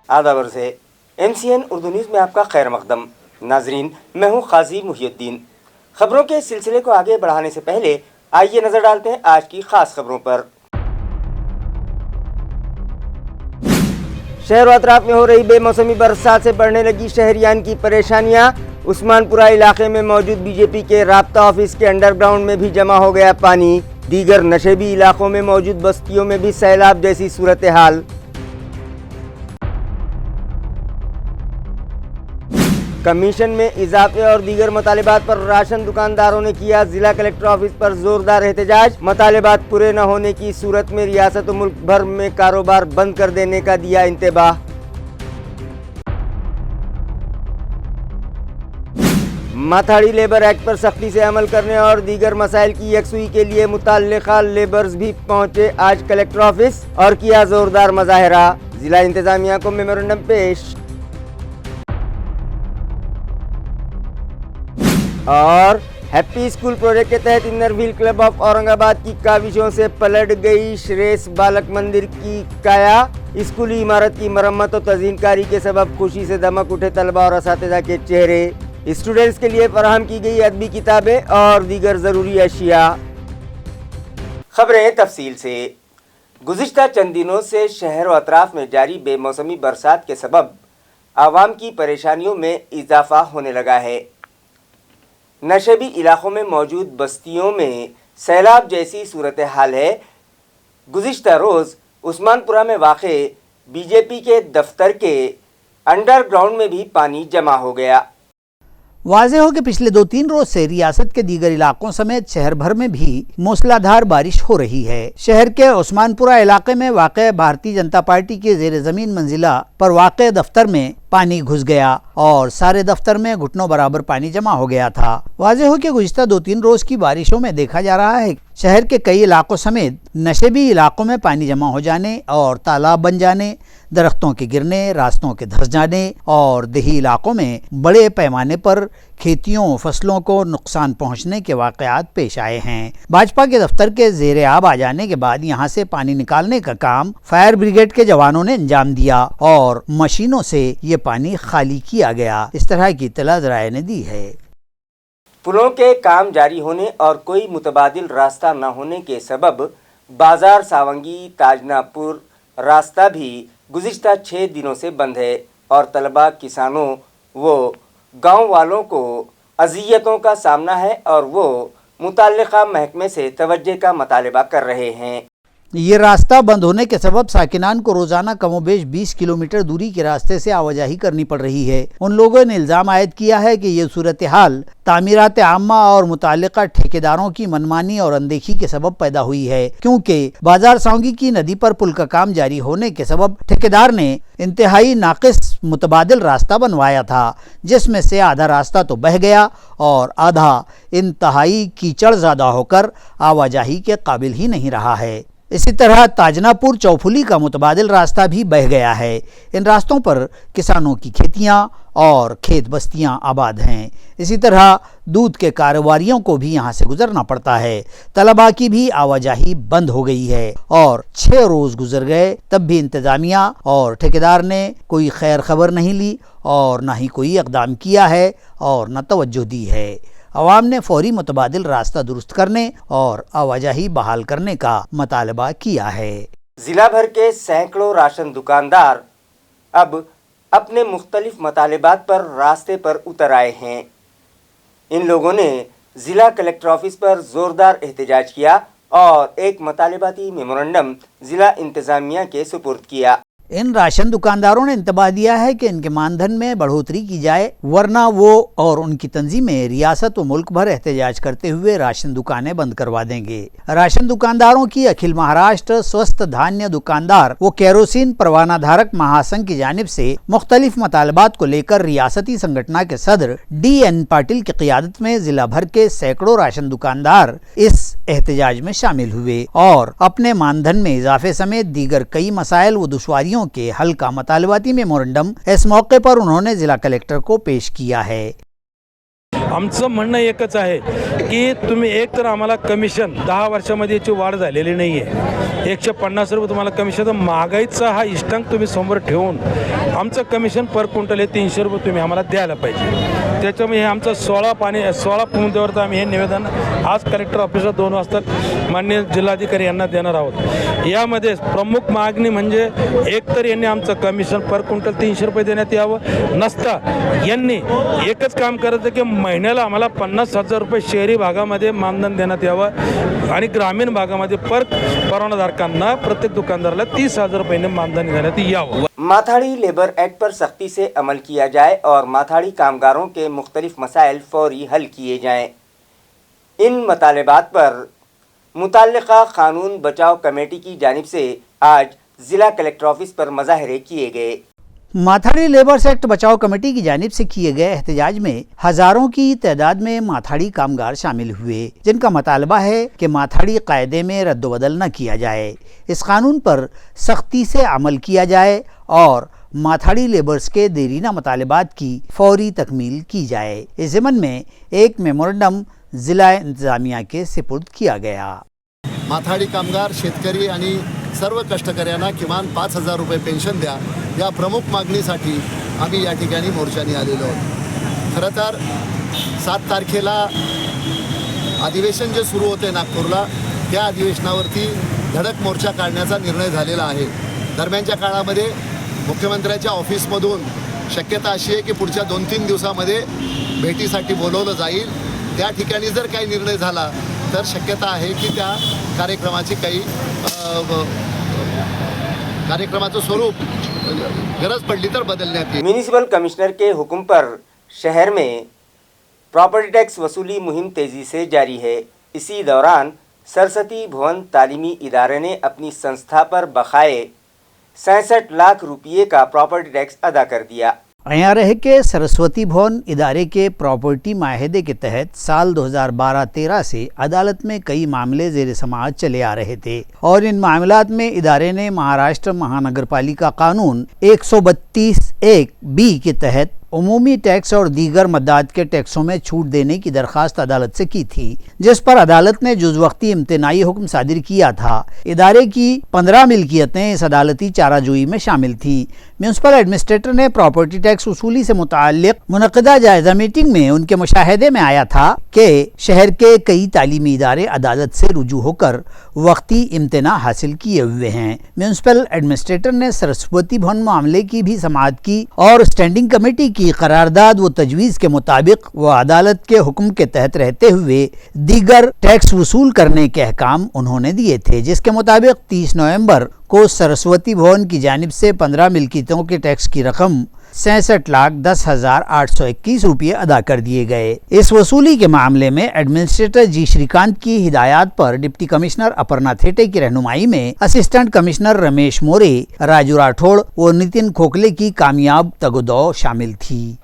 आदाब से MCN Urdu news में आपका खैर मकदम। नाजरीन, मैं हूँ काजी मुहियुद्दीन। खबरों के सिलसिले को आगे बढ़ाने से पहले आइए नजर डालते हैं आज की खास खबरों पर। शहर व अतराफ में हो रही बेमौसमी बरसात से बढ़ने लगी शहरियान की परेशानियां। उस्मानपुरा इलाके में मौजूद बीजेपी के राब्ता ऑफिस के अंडरग्राउंड में भी जमा हो गया पानी। दीगर नशेबी इलाकों में मौजूद बस्तियों में भी सैलाब जैसी सूरत हाल। कमीशन में इजाफे और दीगर मुतालिबात पर राशन दुकानदारों ने किया जिला कलेक्टर ऑफिस पर जोरदार एहतजाज। मुतालिबात पूरे न होने की सूरत में रियासत व मुल्क भर में कारोबार बंद कर देने का दिया इंतबाह। माथाड़ी लेबर एक्ट पर सख्ती से अमल करने और दीगर मसाइल की यकसुई के लिए मुताल्लिका लेबर्स भी पहुंचे आज कलेक्टर ऑफिस और किया जोरदार मुजाहरा। जिला इंतजामिया को मेमोरेंडम पेश। और हैप्पी स्कूल प्रोजेक्ट के तहत inner wheel club of Aurangabad की काविशों से पलट गई श्रेष्ठ बालक मंदिर की काया। स्कूली इमारत की मरम्मत और तज़ीनकारी के सबब खुशी से दमक उठे तलबा और असातिज़ा के चेहरे। स्टूडेंट्स के लिए फराहम की गई अदबी किताबें और दीगर ज़रूरी अशिया। खबरें तफसील से। गुज़िश्ता चंद दिनों से शहर व अतराफ में जारी बेमौसमी बरसात के सबब आवाम की परेशानियों में इजाफा होने लगा है। नशेबी इलाकों में मौजूद बस्तियों में सैलाब जैसी सूरत हाल है। गुज़िश्ता रोज़ उस्मानपुरा में वाक़े बीजेपी के दफ्तर के अंडरग्राउंड में भी पानी जमा हो गया। वाज़ेह हो कि पिछले 2-3 रोज से रियासत के दीगर इलाकों समेत शहर भर में भी मूसलाधार बारिश हो रही है। शहर के उस्मानपुरा इलाके में वाक़े भारतीय जनता पार्टी के ज़ेर ज़मीन मंजिला पर वाक़े दफ्तर में पानी घुस गया और सारे दफ्तर में घुटनों बराबर पानी जमा हो गया था। वाज़ेह हो कि गुज़िश्ता 2-3 रोज की बारिशों में देखा जा रहा है शहर के कई इलाकों समेत नशेबी इलाकों में पानी जमा हो जाने और तालाब बन जाने, दरख्तों के गिरने, रास्तों के धंस जाने और देही इलाकों में बड़े पैमाने पर खेतियों फसलों को नुकसान पहुंचने के वाक़यात पेश आए हैं। भाजपा के दफ्तर के ज़ेरे आब आ जाने के बाद यहां से पानी निकालने का काम फायर ब्रिगेड के जवानों ने अंजाम दिया और मशीनों से ये पानी खाली किया गया। इस तरह की इत्तला ज़राए ने दी है। पुलों के काम जारी होने और कोई मुतबादिल रास्ता न होने के सबब बाजार सावंगी ताजनापुर रास्ता भी गुज़िश्ता 6 दिनों से बंद है और तलबा, किसानों व गांव वालों को अज़ियतों का सामना है और वो मुताल्लिका महकमे से तवज्जो का मुतालबा कर रहे हैं। ये रास्ता बंद होने के सबब साकिनान को रोजाना कमोबेश 20 किलोमीटर दूरी के रास्ते से आवाजाही करनी पड़ रही है। उन लोगों ने इल्ज़ाम आयद किया है कि ये सूरत हाल तामीरात आम्मा और मुताल्लिका ठेकेदारों की मनमानी और अनदेखी के सबब पैदा हुई है, क्योंकि बाजार सावंगी की नदी पर पुल का काम जारी होने के सबब ठेकेदार ने इंतहाई नाकिस मुतबादिल रास्ता बनवाया था, जिसमें से आधा रास्ता तो बह गया और आधा इंतहाई कीचड़ ज़्यादा होकर आवाजाही के काबिल ही नहीं रहा है। इसी तरह ताजनापुर चौफुली का मुतबादिल रास्ता भी बह गया है। इन रास्तों पर किसानों की खेतियां और खेत बस्तियां आबाद हैं। इसी तरह दूध के कारोबारियों को भी यहां से गुजरना पड़ता है। तलबा की भी आवाजाही बंद हो गई है और 6 रोज गुजर गए तब भी इंतजामिया और ठेकेदार ने कोई खैर खबर नहीं ली और न ही कोई इक़दाम किया है और न तवज्जो दी है। अवाम ने फौरी मुतबादिल रास्ता दुरुस्त करने और आवाजाही बहाल करने का मुतालबा किया है। जिला भर के सैकड़ों राशन दुकानदार अब अपने मुख्तलिफ मुतालिबात पर रास्ते पर उतर आए हैं। इन लोगों ने जिला कलेक्टर ऑफिस पर जोरदार एहतजाज किया और एक मुतालिबाती मेमोरेंडम जिला इंतजामिया के सुपुर्द किया। इन राशन दुकानदारों ने इंतबाह दिया है कि इनके मानधन में बढ़ोतरी की जाए, वरना वो और उनकी तंजीमें रियासत व मुल्क भर एहतजाज करते हुए राशन दुकानें बंद करवा देंगे। राशन दुकानदारों की अखिल महाराष्ट्र स्वस्थ धान्य दुकानदार व केरोसिन परवाना धारक महासंघ की जानिब से मुख्तलिफ मुतालबात को लेकर रियासती संगठन के सदर DN पाटिल की क़ियादत में जिला भर के सैकड़ों राशन दुकानदार इस एहतजाज में शामिल हुए और अपने मानधन में इजाफे समेत दीगर कई मसाइल व दुश्वारियों के हल का मुतालबाती मेमोरेंडम इस मौके पर उन्होंने जिला कलेक्टर को पेश किया है। आमचं म्हणणं एकच आहे की तुम्ही एक तर आम्हाला कमिशन 10 वर्षामध्ये याची वाढ झालेली नाही आहे. 150 रुपये तुम्हाला कमिशन, तर महागाईचा हा इष्टांक तुम्ही समोर ठेवून आमचं कमिशन पर क्विंटल हे 300 रुपये तुम्ही आम्हाला द्यायला पाहिजे. त्याच्यामुळे हे आमचं 16 मुद्द्यावरचं आम्ही हे निवेदन आज कलेक्टर ऑफिसला 2 वाजता माननीय जिल्हाधिकारी यांना देणार आहोत. यामध्ये प्रमुख मागणी म्हणजे एक तर यांनी आमचं कमिशन पर क्विंटल 300 रुपये देण्यात यावं, नसता यांनी एकच काम करायचं की महिन्याला आम्हाला 50,000 रुपये शहरी भागामध्ये मानधन देण्यात यावं आणि ग्रामीण भागामध्ये परवानाधारकांना प्रत्येक दुकानदाराला 30,000 रुपये मानधन देण्यात यावं. माथाड़ी लेबर एक्ट पर सख्ती से अमल किया जाए और माथाड़ी कामगारों के मुख्तलिफ मसाइल फौरी हल किए जाएं। इन मतालबात पर मुतल्लिका कानून बचाव कमेटी की जानिब से आज ज़िला कलेक्टर ऑफिस पर मुजाहरे किए गए। माथाड़ी लेबर्स एक्ट बचाव कमेटी की जानिब से किए गए एहतजाज में हजारों की तादाद में माथाड़ी कामगार शामिल हुए, जिनका मुतालबा है कि माथाड़ी कायदे में रद्दबदल न किया जाए, इस कानून पर सख्ती से अमल किया जाए और माथाड़ी लेबर्स के देरीना मुतालबात की फौरी तकमील की जाए। इस ज़मन में एक मेमोरेंडम ज़िला इंतज़ामिया के सुपुर्द किया गया। माथाडी कामगार, शेतकरी आणि सर्व कष्टकऱ्यांना किमान 5,000 रुपये पेन्शन द्या, या प्रमुख मागणीसाठी आम्ही या ठिकाणी मोर्चाने आलेलो आहोत. खरं तर 7 तारखेला अधिवेशन जे सुरू होते नागपूरला, त्या अधिवेशनावरती धडक मोर्चा काढण्याचा निर्णय झालेला आहे. दरम्यानच्या काळामध्ये मुख्यमंत्र्यांच्या ऑफिसमधून शक्यता अशी आहे की पुढच्या 2-3 दिवसामध्ये भेटीसाठी बोलवलं जाईल. त्या ठिकाणी जर काही निर्णय झाला तर शक्यता आहे की त्या कार्यक्रमाची काही कार्यक्रमाचं स्वरूप गरज पडली तर बदलण्यात येईल. म्यूनिसिपल कमिश्नर के हुक्म पर शहर में प्रॉपर्टी टैक्स वसूली मुहिम तेज़ी से जारी है। इसी दौरान सरस्वती भवन तालीमी इदारे ने अपनी संस्था पर बकाए 67 लाख रुपये का प्रॉपर्टी टैक्स अदा कर दिया। अयारह के सरस्वती भवन इदारे के प्रॉपर्टी माहदे के तहत साल 2012-13 से अदालत में कई मामले ज़ेर समाअत चले आ रहे थे और इन मामलात में इदारे ने महाराष्ट्र महानगरपालिका कानून 132(1)(b के तहत उमूमी टैक्स और दीगर मद्दात के टैक्सों में छूट देने की दरख्वास्त अदालत से की थी, जिस पर अदालत ने जुज़वक्ती इम्तनाई हुक्म सादिर किया था। इदारे की 15 मिल्कियतें इस अदालती चाराजोई में शामिल थीं। म्यूनसिपल एडमिनिस्ट्रेटर ने प्रॉपर्टी टैक्स वसूली से मुताल्लिक मुनक़दा जायज़ा मीटिंग में उनके मुशाहिदे में आया था कि शहर के कई तालीमी इदारे अदालत से रुजू होकर वक्ती इम्तना हासिल किए हुए हैं। म्यूनसिपल एडमिनिस्ट्रेटर ने सरस्वती भवन मामले की भी समाअत की और स्टैंडिंग कमेटी की करारदाद व तजवीज़ के मुताबिक वो अदालत के हुक्म के तहत रहते हुए दीगर टैक्स वसूल करने के अहकाम उन्होंने दिए थे, जिसके मुताबिक 30 नवंबर को सरस्वती भवन की जानिब से 15 मिल्कियतों के टैक्स की रकम 66,10,821 रुपये अदा कर दिए गए। इस वसूली के मामले में एडमिनिस्ट्रेटर जी श्रीकांत की हिदायत पर डिप्टी कमिश्नर अपर्णा थेटे की रहनुमाई में असिस्टेंट कमिश्नर रमेश मोरे, राजू राठौड़ व नितिन खोखले की कामयाब तगदो शामिल थी।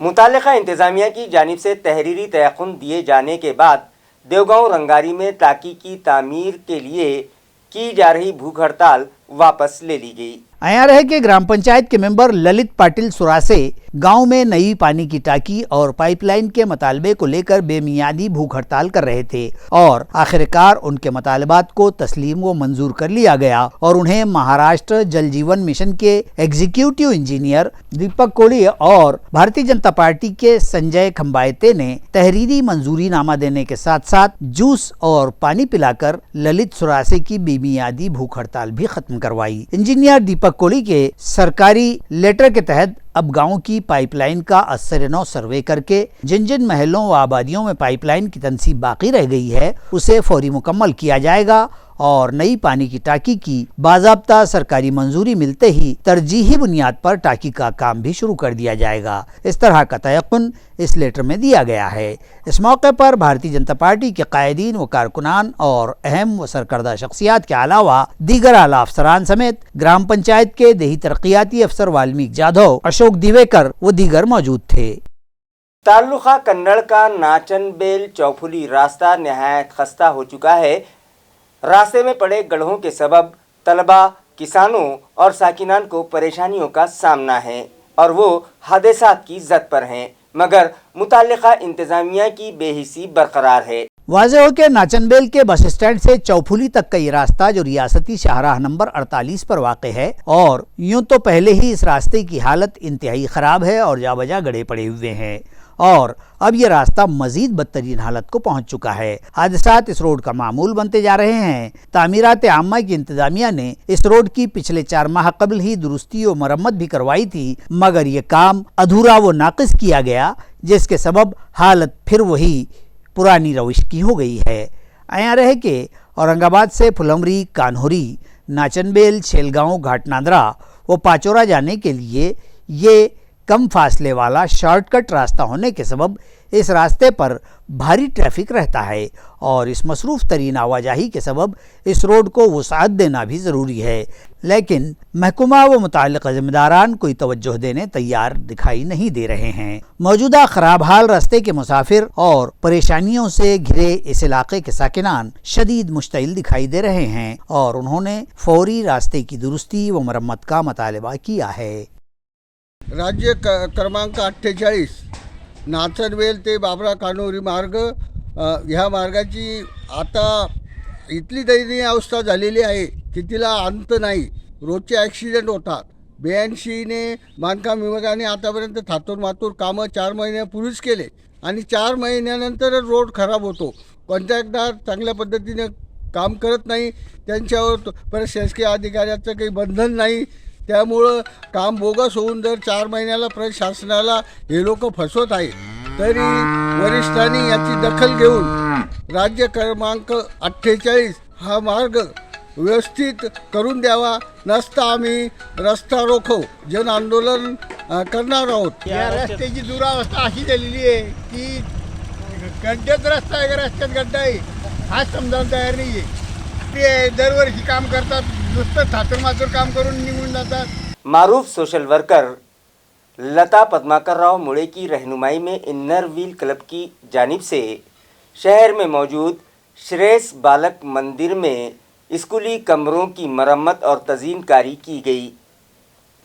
मुताल्लिका इंतज़ामिया की जानिब से तहरीरी तयक़ुन दिए जाने के बाद देवगांव रंगारी में टाकी की तामीर के लिए की जा रही भूख हड़ताल वापस ले ली गई। अयारह के ग्राम पंचायत के मेंबर ललित पाटिल सुरासे गांव में नई पानी की टाकी और पाइपलाइन के मुतालबे को लेकर बेमियादी भूख हड़ताल कर रहे थे और आखिरकार उनके मुतालबात को तस्लीम व मंजूर कर लिया गया और उन्हें महाराष्ट्र जल जीवन मिशन के एग्जीक्यूटिव इंजीनियर दीपक कोड़ी और भारतीय जनता पार्टी के संजय खंबायते ने तहरीरी मंजूरी नामा देने के साथ साथ जूस और पानी पिलाकर ललित सुरासे की बेमियादी भूख हड़ताल भी खत्म करवाई। इंजीनियर दीपक कोड़ी के सरकारी लेटर के तहत अब गांव की पाइपलाइन का असर-ए-नौ सर्वे करके जिन जिन महलों व आबादियों में पाइपलाइन की तनसीब बाकी रह गई है उसे फौरी मुकम्मल किया जाएगा और नई पानी की टाकी की बाज़ाब्ता सरकारी मंजूरी मिलते ही तरजीही बुनियाद पर टाकी का काम भी शुरू कर दिया जाएगा। इस तरह का तयक़ुन इस लेटर में दिया गया है। इस मौके पर भारतीय जनता पार्टी के कायदीन व कारकुनान और अहम व सरकर्दा शख्सियात के अलावा दीगर आला अफसरान समेत ग्राम पंचायत के देही तरक्याती अफसर वाल्मीकि जाधव, अशोक दिवेकर व दीगर मौजूद थे। ताल्लुका कन्नड़ का नाचन बेल चौफुली रास्ता नहायत खस्ता हो चुका है। रास्ते में पड़े गड्ढों के सबब तलबा, किसानों और साकिनान को परेशानियों का सामना है और वो हादसात की जद पर हैं। मगर मुताल्लिका इंतजामिया की बेहिसी बरकरार है। वाज़ेह हो कि नाचनबेल के बस स्टैंड से चौफुली तक का ये रास्ता जो रियासती शाहराह नंबर 48 पर वाक़ है, और यूं तो पहले ही इस रास्ते की हालत इंतहाई ख़राब है और जा बजा गड़े पड़े हुए हैं, और अब ये रास्ता मजीद बदतरीन हालत को पहुंच चुका है। हादसात इस रोड का मामूल बनते जा रहे हैं। तामीरात आम्मा की इंतजामिया ने इस रोड की पिछले 4 माह कबल ही दुरुस्ती और मरम्मत भी करवाई थी, मगर ये काम अधूरा व नाकिस किया गया, जिसके सबब हालत फिर वही पुरानी रविश की हो गई है। आया रहे कि औरंगाबाद से फुलमरी, कान्होरी, नाचनबेल, शेलगांव, घाटनांदरा व पाचोरा जाने के लिए ये कम फासले वाला शॉर्टकट रास्ता होने के सबब इस रास्ते पर भारी ट्रैफिक रहता है, और इस मसरूफ़ तरीन आवाजाही के सबब इस रोड को वसाअत देना भी ज़रूरी है, लेकिन महकुमा व मुताल्लिक़ ज़िम्मेदारान कोई तवज्जो देने तैयार दिखाई नहीं दे रहे हैं। मौजूदा ख़राब हाल रास्ते के मुसाफिर और परेशानियों से घिरे इस इलाके के साकिनान शदीद मुश्तइल दिखाई दे रहे हैं, और उन्होंने फौरी रास्ते की दुरुस्ती व मरम्मत का मुतालबा किया है। राज्य क्रमांक 48 नाचनबेल ते बाबरा कान्होरी मार्ग, ह्या मार्गाची आता इतली दयनीय अवस्था झालेली आहे की तिला अंत नाही। रोजचे ॲक्सिडेंट होतात। 82ने बांधकाम विभागाने आतापर्यंत थातूर मातूर कामं 4 महिन्यापूर्वीच केले, आणि 4 महिन्यानंतरच रोड खराब होतो। कॉन्ट्रॅक्टदार चांगल्या पद्धतीने काम करत नाही, त्यांच्यावर प्रशासकीय अधिकाऱ्याचं काही बंधन नाही, त्यामुळं काम बोगस होऊन जर 4 महिन्याला प्रशासनाला हे लोक फसवत आहे, तरी वरिष्ठांनी याची दखल घेऊन राज्य क्रमांक 48 हा मार्ग व्यवस्थित करून द्यावा, नसता आम्ही रस्ता रोको जन आंदोलन करणार आहोत। या रस्त्याची दुरावस्था अशी झालेली आहे की खड्ड्यात रस्ता आहे का रस्त्यात गड्डा आहे हा समजायला तयार नाही आहे। ते दरवर्षी काम करतात, नुसतं थातूर मातूर काम करून निघून जातात। मारूफ सोशल वर्कर लता पद्माकर राव मुड़े की रहनुमाई में इन्नर व्हील क्लब की जानिब से शहर में मौजूद श्रेयस बालक मंदिर में स्कूली कमरों की मरम्मत और तज़ीनकारी की गई,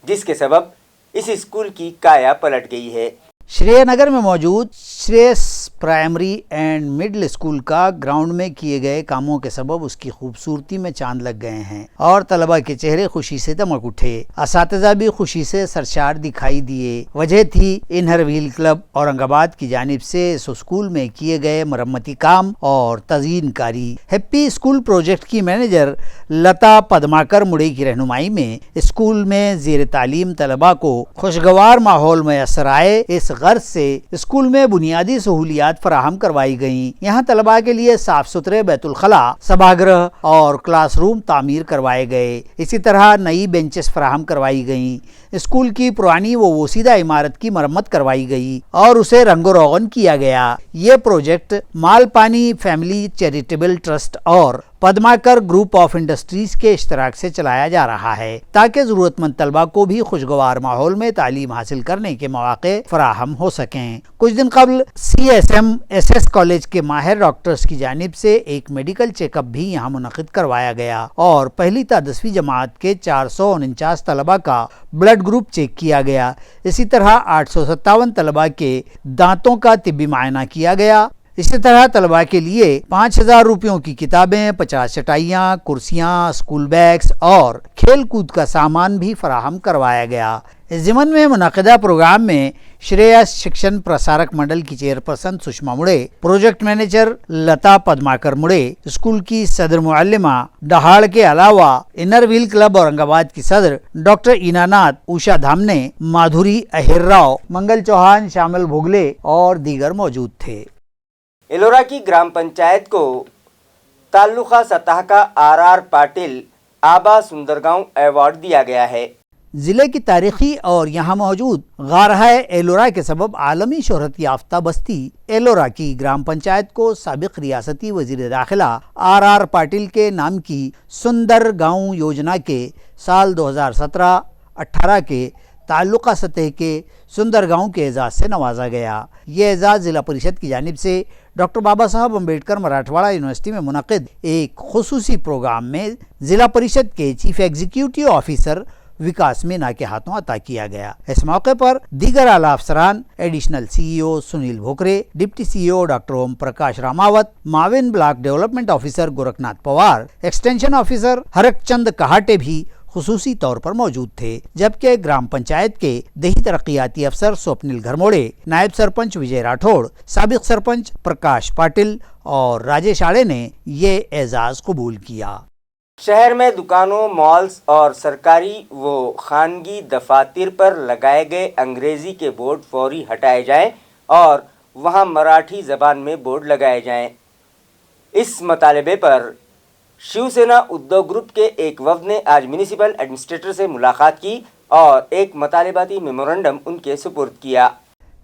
जिसके सबब इस स्कूल की काया पलट गई है। श्रीनगर में मौजूद Shreyas primary and middle school का ग्राउंड में किए गए कामों के सबब उसकी खूबसूरती में चांद लग गए हैं, और तलबा के चेहरे खुशी से दमक उठे। असातिज़ा भी खुशी से सरशार दिखाई दिए। वजह थी इन्नर व्हील क्लब औरंगाबाद की जानिब से इस स्कूल में किए गए मरम्मती काम और तज़ीनकारी। हैप्पी स्कूल प्रोजेक्ट की मैनेजर लता पद्माकर मुड़े की रहनुमाई में स्कूल में ज़ेर तालीम तलबा को खुशगवार माहौल मैसर आए, इस गर्ज से स्कूल में बुनियादी सहूलियात फराहम करवाई गईं। यहाँ तलबा के लिए साफ सुथरे बैतुल खला, सभागृह और क्लासरूम तामीर करवाए गए। इसी तरह नई बेंचेस फराहम करवाई गईं। स्कूल की पुरानी व वसीदा इमारत की मरम्मत करवाई गई और उसे रंगो रोगन किया गया। ये project Malpani family charitable trust और पद्माकर ग्रुप ऑफ इंडस्ट्रीज के इश्तराक से चलाया जा रहा है, ताकि ज़रूरतमंद तलबा को भी खुशगवार माहौल में तालीम हासिल करने के मौके फराहम हो सकें। कुछ दिन कबल CSMSS कॉलेज के माहिर डॉक्टर्स की जानिब से एक मेडिकल चेकअप भी यहाँ मुनक़िद करवाया गया और पहली ता 10वीं जमात के 449 तलबा का ब्लड ग्रुप चेक किया गया। इसी तरह 857 तलबा के दांतों का तिब्बी मायना किया गया। इसी तरह तलबा के लिए 5000 रुपयों की किताबें, 50 चटाइयाँ, कुर्सियाँ, स्कूल बैग्स और खेल कूद का सामान भी फराहम करवाया गया। इस ज़िमन में मुनक़िदा प्रोग्राम में श्रेयस शिक्षण प्रसारक मंडल की चेयरपर्सन सुषमा मुड़े, प्रोजेक्ट मैनेजर लता पद्माकर मुड़े, स्कूल की सदर मुअल्लिमा दहाड़ के अलावा इन्नर व्हील क्लब औरंगाबाद की सदर डॉक्टर इनानाथ, उषा धामने, माधुरी अहिर्राव, मंगल चौहान, शामिल भोगले और दीगर मौजूद थे। एलोरा की ग्राम पंचायत को ताल्लुका सतह का RR पाटिल आबा सुंदरगांव अवार्ड दिया गया है। ज़िले की तारीखी और यहाँ मौजूद गारहा एलोरा के सबब आलमी शोहरत याफ्ता बस्ती एलोरा की ग्राम पंचायत को साबिक रियासती वज़ीर दाखिला RR पाटिल के नाम की सुंदर गांव योजना के साल 2017-18 के ताल्लुका सतह के सुंदर गांव के एजाज़ से नवाजा गया। ये एजाज़ ज़िला परिषद की जानिब से डॉक्टर बाबा साहब अम्बेडकर मराठवाड़ा यूनिवर्सिटी में मुनक़िद एक खुसूसी प्रोग्राम में ज़िला परिषद के चीफ एग्जीक्यूटिव ऑफिसर विकास मीना के हाथों अता किया गया। इस मौके पर दीगर आला अफसरान, additional CEO Sunil Bhokare, deputy CEO doctor Om Prakash Ramawat, माविन block development officer Gorakhnath Pawar, extension officer Harakchand Kahate भी खुसूसी तौर पर मौजूद थे, जबकि ग्राम पंचायत के देही तरक्याती अफसर स्वप्निल घरमोड़े, नायब सरपंच विजय राठौड़, साबिक सरपंच प्रकाश पाटिल और राजेश आड़े ने ये एजाज कबूल किया। शहर में दुकानों, मॉल्स और सरकारी व खानगी दफातर पर लगाए गए अंग्रेजी के बोर्ड फौरी हटाए जाएं और वहां मराठी जबान में बोर्ड लगाए जाएं। इस मुतालबे पर शिवसेना उद्योग ग्रुप के एक वफ्द ने आज म्यूनिसिपल एडमिनिस्ट्रेटर से मुलाकात की और एक मुतालबाती मेमोरेंडम उनके सुपुर्द किया।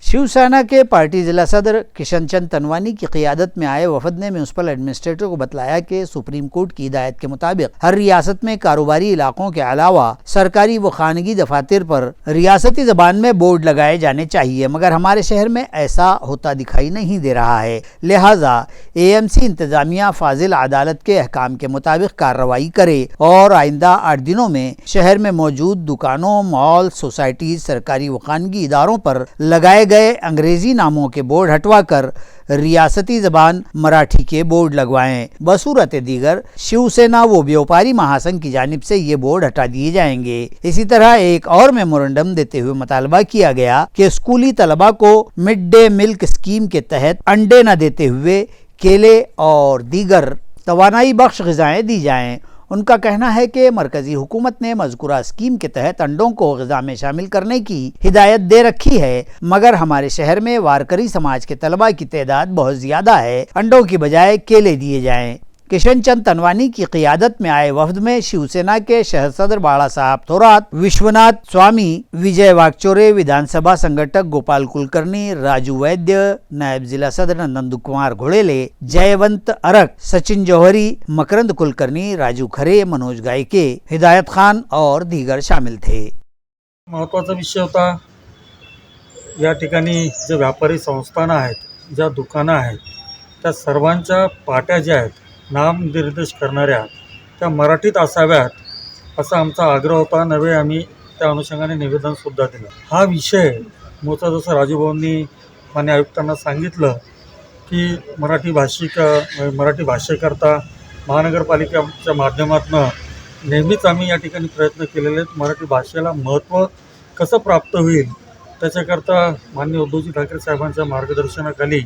शिवसेना के पार्टी जिला सदर किशन चंद तनवानी की क़ियादत में आए वफद ने म्यूनसिपल एडमिनिस्ट्रेटर को बतलाया कि सुप्रीम कोर्ट की हिदायत के मुताबिक हर रियासत में कारोबारी इलाकों के अलावा सरकारी व खानगी दफातर पर रियासती जबान में बोर्ड लगाए जाने चाहिए, मगर हमारे शहर में ऐसा होता दिखाई नहीं दे रहा है। लिहाजा AMC इंतजामिया फाजिल अदालत के अहकाम के मुताबिक कार्रवाई करे और आइंदा 8 दिनों में शहर में मौजूद दुकानों, मॉल, सोसाइटी, सरकारी व खानगी इदारों पर लगाए गए अंग्रेजी नामों के बोर्ड हटवाकर रियासती जबान मराठी के बोर्ड लगवाएं। बसूरत दीगर शिवसेना वो व्यापारी महासंघ की जानिब से ये बोर्ड हटा दिए जाएंगे। इसी तरह एक और मेमोरेंडम देते हुए मुतालबा किया गया कि स्कूली तलबा को मिड डे मिल्क स्कीम के तहत अंडे न देते हुए केले और दीगर तवानाई बख्श ग़िज़ाएं दी जाएं। उनका कहना है कि मरकजी हुकूमत ने मज़कूरा स्कीम के तहत अंडों को ग़िज़ा में शामिल करने की हिदायत दे रखी है, मगर हमारे शहर में वारकरी समाज के तलबा की तादाद बहुत ज़्यादा है, अंडों की बजाय केले दिए जाएं। किशन चंद तनवानी की क़ियादत में आए वफद में शिवसेना के शहर सदर बाड़ा साहब थोरात, विश्वनाथ स्वामी, विजय वागचौरे, विधानसभा संगठक गोपाल कुलकर्णी, राजू वैद्य, नायब जिला सदर नंदू कुमार घोड़ेले, जयवंत अरक, सचिन जौहरी, मकरंद कुलकर्णी, राजू खरे, मनोज गायके, हिदायत खान और दीगर शामिल थे। महत्त्वाचा विषय होता, या ठिकाणी जे व्यापारी संस्थानं आहेत, ज्या दुकानं आहेत, त्या सर्वांच्या पाट्या ज्या आहेत नामनिर्देश करणाऱ्या त्या मराठीत असाव्यात असा आमचा आग्रह होता। नवे आम्ही त्या अनुषंगाने निवेदनसुद्धा दिलं। हा विषय मूळचा जसं राजूभाऊंनी मान्य आयुक्तांना सांगितलं की मराठी भाषेकरता महानगरपालिकेच्या माध्यमातून नेहमीच आम्ही या ठिकाणी प्रयत्न केलेले आहेत। मराठी भाषेला महत्त्व कसं प्राप्त होईल त्याच्याकरता माननीय उद्धवजी ठाकरे साहेबांच्या मार्गदर्शनाखाली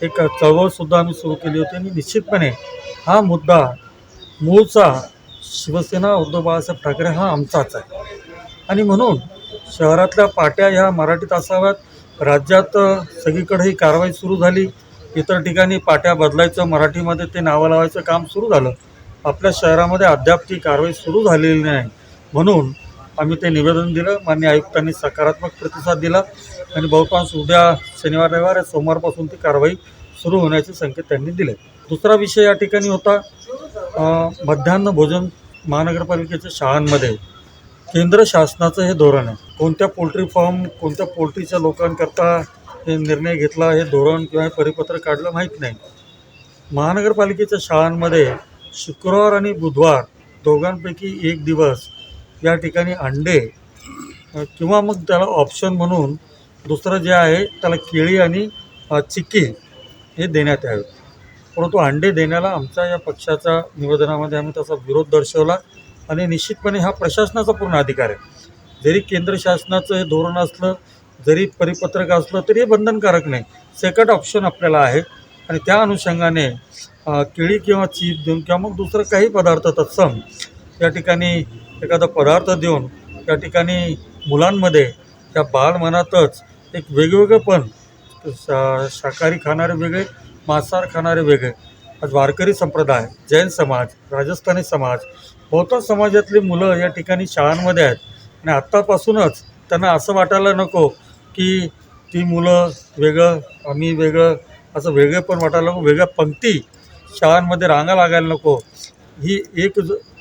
एक चळवळसुद्धा आम्ही सुरू केली होती आणि निश्चितपणे हा मुद्दा मूळचा शिवसेना उद्धव बाळासाहेब ठाकरे हा आमचाच आहे आणि म्हणून शहरातल्या पाट्या ह्या मराठीत असाव्यात। राज्यात सगळीकडे ही कारवाई सुरू झाली, इतर ठिकाणी पाट्या बदलायचं, मराठीमध्ये ते नावं लावायचं काम सुरू झालं। आपल्या शहरामध्ये अद्याप ती कारवाई सुरू झालेली नाही, म्हणून आम्ही ते निवेदन दिलं। माननीय आयुक्तांनी सकारात्मक प्रतिसाद दिला आणि बहुतांश उद्या शनिवार रविवार सोमवारपासून ती कारवाई सुरू होण्याचे संकेत त्यांनी दिले। दुसरा विषय या ठिकाणी होता मध्यान्ह भोजन महानगरपालिकेच्या शाळांमध्ये केंद्र शासनाचं हे धोरण आहे। कोणत्या पोल्ट्री फार्म, कोणत्या पोल्ट्रीच्या लोकांकरता हे निर्णय घेतला, हे धोरण किंवा हे परिपत्र काढलं माहीत नाही। महानगरपालिकेच्या शाळांमध्ये शुक्रवार आणि बुधवार दोघांपैकी एक दिवस या ठिकाणी अंडे किंवा मग त्याला ऑप्शन म्हणून दुसरं जे आहे त्याला केळी आणि चिक्की हे देण्यात यावे, परंतु अंडे देण्याला आमच्या या पक्षाच्या निवेदनामध्ये आम्ही त्याचा विरोध दर्शवला आणि निश्चितपणे हा प्रशासनाचा पूर्ण अधिकार आहे। जरी केंद्र शासनाचं हे धोरण असलं, जरी परिपत्रक असलं तरी हे बंधनकारक नाही, सेकंड ऑप्शन आपल्याला आहे आणि त्या अनुषंगाने केळी किंवा चीज देऊन किंवा मग दुसरं काही पदार्थ तत्सम या ठिकाणी एखादा पदार्थ देऊन या ठिकाणी मुलांमध्ये त्या बालमनातच एक वेगवेगळेपण, शाकाहारी खाणारे वेगळे, मांसाहार खाणारे वेगळे, आज वारकरी संप्रदाय, जैन समाज, राजस्थानी समाज, बहुतांश समाजातली मुलं या ठिकाणी शाळांमध्ये आहेत आणि आत्तापासूनच त्यांना असं वाटायला नको की ती मुलं वेगळं आम्ही वेगळं असं वेगळेपण वाटायला नको, वेगळ्या पंक्ती शाळांमध्ये रांगा लागायला नको। ही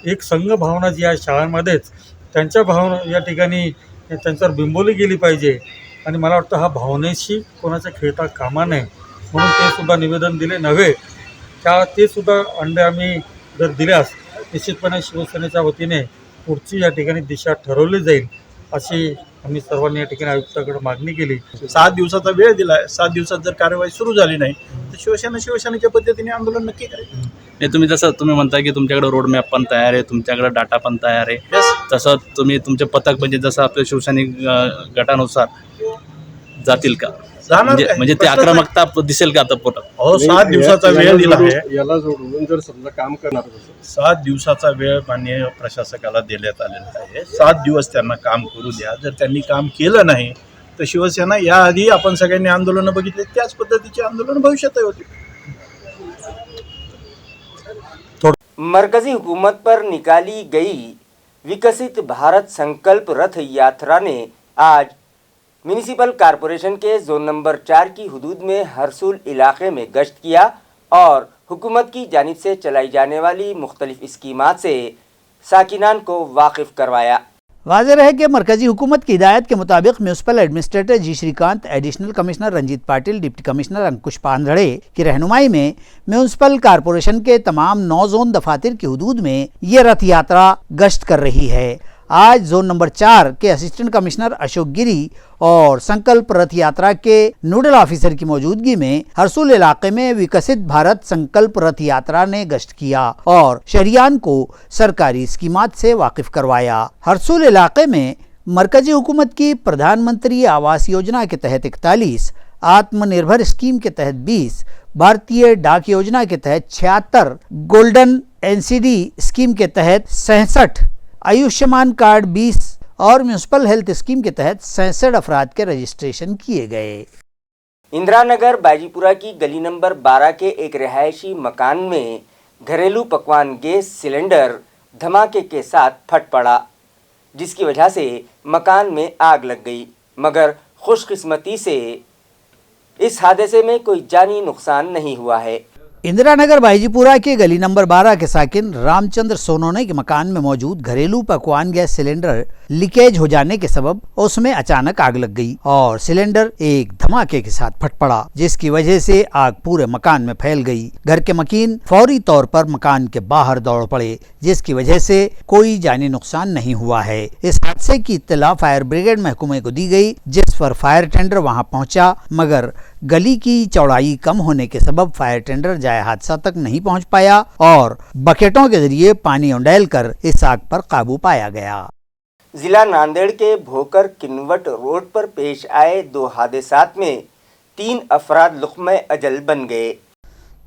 एक संघ भावना जी आहे शाळांमध्येच त्यांच्या भावना या ठिकाणी त्यांच्यावर बिंबवली गेली पाहिजे आणि मला वाटतं हा भावनेशी कोणाचा खेळता कामा नये, म्हणून ते सुद्धा निवेदन दिले नव्हे ते सुद्धा अंडे आम्ही जर दिल्यास निश्चितपणे शिवसेनेच्या वतीने पुढची या ठिकाणी दिशा ठरवली जाईल अशी आम्ही सर्वांनी या ठिकाणी आयुक्ताकडे मागणी केली. 7 दिवसाचा वेळ दिलाय. 7 दिवसात जर कार्यवाही सुरू झाली नाही तर शिवसेनेच्या पद्धतीने आंदोलन नक्की करेल. नाही, तुम्ही म्हणता की तुमच्याकडे रोड मॅप पण तयार आहे, तुमच्याकडे डाटा पण तयार आहे. तसं तुम्ही तुमचे पथक म्हणजे जसं आपल्या शिवसैनिक गटानुसार जातील का? म्हणजे ते आक्रमकता दिसेल का आता पोटात? 7 दिवसाचा वेळ दिला आहे. याला जोडून जर समजा काम करणार 7 दिवसाचा वेळ माननीय प्रशासकाला देण्यात आलेला आहे. 7 दिवस त्यांना काम करू द्या. जर त्यांनी काम केलं नाही तर शिवसेना याआधी आपण सगळ्यांनी आंदोलनं बघितले त्याच पद्धतीचे आंदोलन भविष्यातही होते. मरकजी हुकूमत पर निकाली गई विकसित भारत संकल्प रथ यात्रा ने आज म्यूनिसिपल कॉरपोरेशन के जोन नंबर 4 की हुदूद में हरसूल इलाके में गश्त किया और हुकूमत की जानिब से चलाई जाने वाली मुख्तलिफ स्कीमात से साकिनान को वाकिफ करवाया। वाज़ेह है कि मरकजी हुकूमत की हिदायत के मुताबिक municipal administrator G Shrikant, additional commissioner Ranjit Patil, deputy commissioner Ankush Pandhre की रहनुमाई में म्यूनसिपल कॉरपोरेशन के तमाम 9 जोन दफातर की हुदूद में ये रथ यात्रा गश्त कर रही है। आज जोन नंबर 4 के असिस्टेंट कमिश्नर अशोक गिरी और संकल्प रथ यात्रा के नोडल ऑफिसर की मौजूदगी में हरसूल इलाके में विकसित भारत संकल्प रथ यात्रा ने गश्त किया और शहरियान को सरकारी स्कीमात से वाकिफ करवाया। हरसूल इलाके में मरकजी हुकूमत की प्रधानमंत्री आवास योजना के तहत 41, आत्मनिर्भर स्कीम के तहत 20, भारतीय डाक योजना के तहत 76, गोल्डन एनसीडी स्कीम के तहत 67, आयुष्मान कार्ड 20 और म्यूनसिपल हेल्थ स्कीम के तहत 67 अफराद के रजिस्ट्रेशन किए गए। इंदिरा नगर बाजीपुरा की गली नंबर 12 के एक रिहायशी मकान में घरेलू पकवान गैस सिलेंडर धमाके के साथ फट पड़ा, जिसकी वजह से मकान में आग लग गई, मगर खुशकिस्मती से इस हादसे में कोई जानी नुकसान नहीं हुआ है। इंदिरा नगर बाजीपुरा के गली नंबर 12 के साकिन रामचंद्र सोनोने के मकान में मौजूद घरेलू पकवान गैस सिलेंडर लीकेज हो जाने के सबब उसमें अचानक आग लग गई और सिलेंडर एक धमाके के साथ फट पड़ा, जिसकी वजह से आग पूरे मकान में फैल गई। घर के मकीन फौरी तौर पर मकान के बाहर दौड़ पड़े, जिसकी वजह से कोई जानी नुकसान नहीं हुआ है। इस हादसे की इत्तला फायर ब्रिगेड महकमे को दी गई, जिस पर फायर टेंडर वहां पहुंचा, मगर गली की चौड़ाई कम होने के सबब फायर टेंडर जाए हादसा तक नहीं पहुंच पाया और बकेटों के जरिए पानी उंडेल कर इस आग पर काबू पाया गया। जिला नांदेड़ के भोकर किन्वट रोड पर पेश आए 2 हादसात में 3 अफराद लुक़्मे अजल बन गए।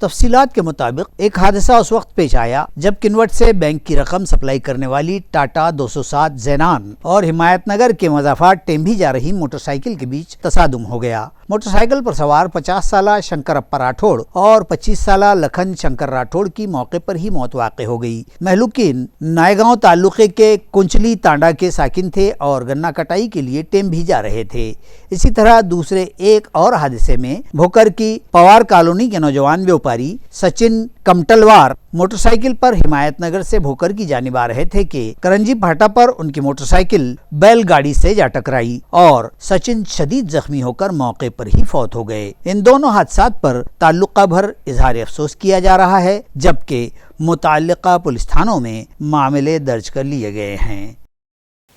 तफसीलात के मुताबिक एक हादसा उस वक्त पेश आया जब किन्वट से बैंक की रकम सप्लाई करने वाली टाटा 207 जैनान और हिमायतनगर के मजाफात टेम्भी जा रही मोटरसाइकिल के बीच तसादुम हो गया। मोटरसाइकिल पर सवार 50 साला शंकर अप्पा राठौड़ और 25 साला लखन शंकर राठौड़ की मौके पर ही मौत वाक़ हो गई। महलूकिन नायगांव ताल्लुके के कुंचली तांडा के साकिन थे और गन्ना कटाई के लिए टेम्भी जा रहे थे। इसी तरह दूसरे एक और हादसे में भोकर की पवार कॉलोनी के नौजवान व्यापारी सचिन कमटलवार मोटरसाइकिल पर हिमायतनगर से भोकर की जानिब आ रहे थे कि करंजी फाटा पर उनकी मोटरसाइकिल बैलगाड़ी से जा टकराई और सचिन शदीद जख्मी होकर मौके पर ही फौत हो गए। इन दोनों हादसात पर ताल्लुका भर इजहार अफसोस किया जा रहा है, जबकि मुताल्लिका पुलिस थानों में मामले दर्ज कर लिए गए हैं।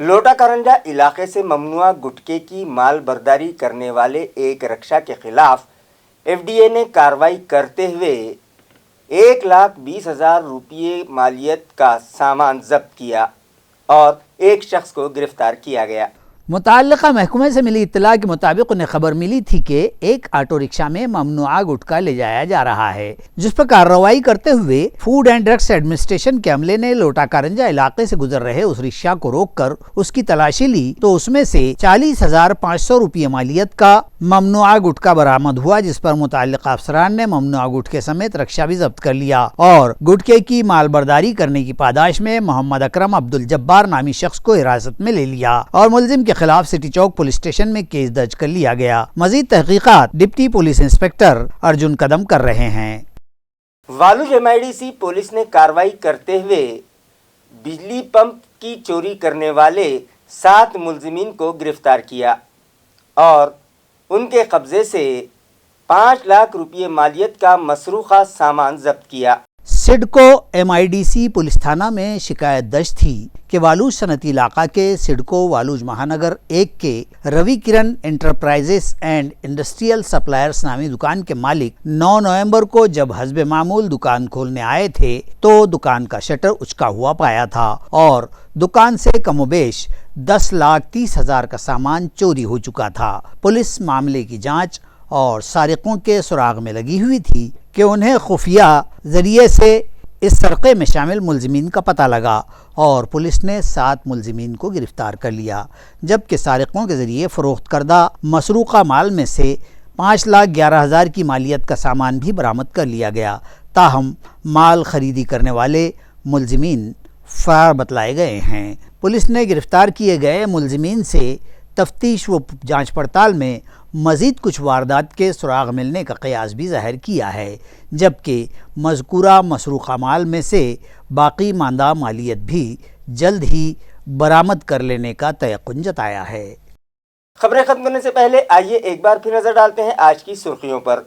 लोटा करंजा इलाके से ममनुआ गुटखे की माल बर्दारी करने वाले एक रक्षा के खिलाफ एफडीए ने कार्रवाई करते हुए 1,20,000 रुपये मालियत का सामान जब्त किया और एक शख्स को गिरफ्तार किया गया। मुताल्लिका महकमे से मिली इत्तला के मुताबिक उन्हें खबर मिली थी कि एक ऑटो रिक्शा में ममनुआ गुटखा ले जाया जा रहा है, जिस पर कार्रवाई करते हुए फूड एंड ड्रग्स एडमिनिस्ट्रेशन के अमले ने लोटा कारंजा इलाके से गुजर रहे उस रिक्शा को रोककर उसकी तलाशी ली तो उसमें से 40,500 रुपये मालियत का ममनुआ गुटखा बरामद हुआ, जिस पर मुताल्लिका अफसरान ने ममनुआ गुटखे समेत रक्षा भी जब्त कर लिया और गुटखे की मालबर्दारी करने की पादाश में मोहम्मद अकरम अब्दुल जब्बार नामी शख्स को हिरासत में ले लिया और मुलजिम के खिलाफ सिटी चौक पुलिस स्टेशन में केस दर्ज कर लिया गया। मजीद तहकीकात डिप्टी पुलिस इंस्पेक्टर अर्जुन कदम कर रहे हैं। वालूज एमआईडीसी पुलिस ने कार्रवाई करते हुए बिजली पंप की चोरी करने वाले 7 मुलजिमीन को गिरफ्तार किया और उनके कब्जे से 5 लाख रुपये मालियत का मसरूखा सामान जब्त किया। सिडको MIDC पुलिस थाना में शिकायत दर्ज थी कि वालूज सनती इलाका के सिडको वालूज महानगर 1 के रवि किरण एंटरप्राइजेस एंड इंडस्ट्रियल सप्लायर्स नामी दुकान के मालिक 9 नवंबर को जब हस्बे मामूल दुकान खोलने आए थे तो दुकान का शटर उचका हुआ पाया था और दुकान से कमोबेश 10,30,000 का सामान चोरी हो चुका था। पुलिस मामले की जांच और सारिकों के सुराग में लगी हुई थी कि उन्हें खुफिया जरिए से इस सरक़े में शामिल मुलजिमीन का पता लगा और पुलिस ने 7 मुलजिमीन को गिरफ्तार कर लिया, जबकि सारिकों के ज़रिए फ़रोख्त करदा मसरूक़ा माल में से 5,11,000 की मालियत का सामान भी बरामद कर लिया गया। ताहम माल ख़रीदी करने वाले मुलजिमीन फ़रार बतलाए गए हैं। पुलिस ने गिरफ्तार किए गए मुलजिमीन से तफ्तीश व जांच पड़ताल में मज़ीद कुछ वारदात के सुराग मिलने का क़यास भी ज़ाहिर किया है, जबकि मज़कूरा मसरूक़ा माल में से बाकी मांदा मालियत भी जल्द ही बरामद कर लेने का तयक़ुन जताया है। खबरें खत्म करने से पहले आइए एक बार फिर नजर डालते हैं आज की सुर्खियों पर।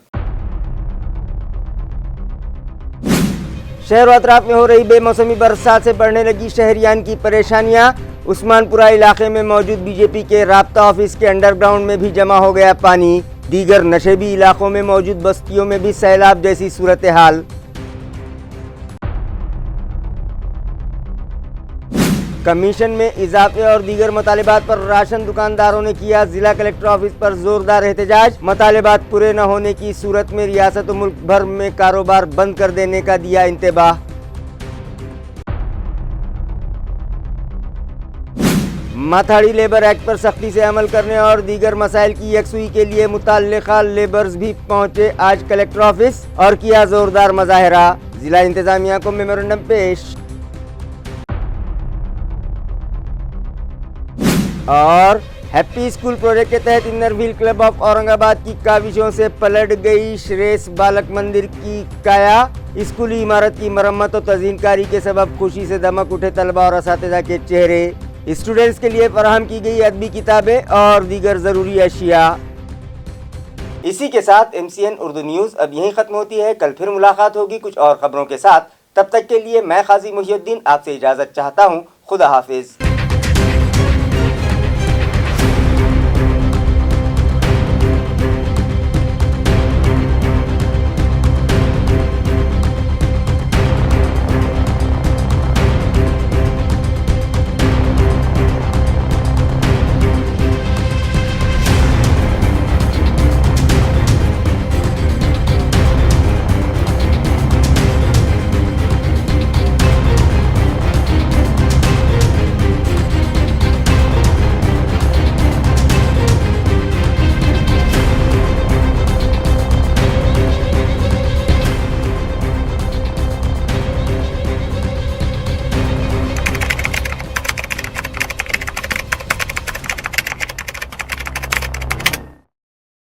शहर व अतराफ में हो रही बेमौसमी बरसात से बढ़ने लगी शहरियान की परेशानियां। उस्मानपुरा इलाके में मौजूद बीजेपी के राब्ता ऑफिस के अंडरग्राउंड में भी जमा हो गया पानी। दीगर नशेबी इलाकों में मौजूद बस्तियों में भी सैलाब जैसी सूरत हाल। कमीशन में इजाफे और दीगर मतालिबात पर राशन दुकानदारों ने किया जिला कलेक्टर ऑफिस पर जोरदार एहतजाज। मतालिबात पूरे न होने की सूरत में रियासत व मुल्क भर में कारोबार बंद कर देने का दिया इंतबाह। माथाड़ी लेबर एक्ट पर सख्ती से अमल करने और दीगर मसाइल की यकसुई के लिए मुताल्लिका लेबर्स भी पहुंचे आज कलेक्टर ऑफिस और किया जोरदार मुजाहरा। जिला इंतजामिया को मेमोरेंडम पेश। और हैप्पी स्कूल प्रोजेक्ट के तहत inner wheel club of Aurangabad की काविशों से पलट गई श्रेष्ठ बालक मंदिर की काया। स्कूली इमारत की मरम्मत और तज़ीनकारी के सबब खुशी से दमक उठे तलबा और असातिज़ा के चेहरे। स्टूडेंट्स के लिए फराहम की गई अदबी किताबें और दीगर ज़रूरी अशिया। इसी के साथ MCN उर्दू न्यूज़ अब यहीं ख़त्म होती है। कल फिर मुलाकात होगी कुछ और ख़बरों के साथ। तब तक के लिए मैं क़ाज़ी मुहिउद्दीन आपसे इजाज़त चाहता हूँ। खुदा हाफिज़।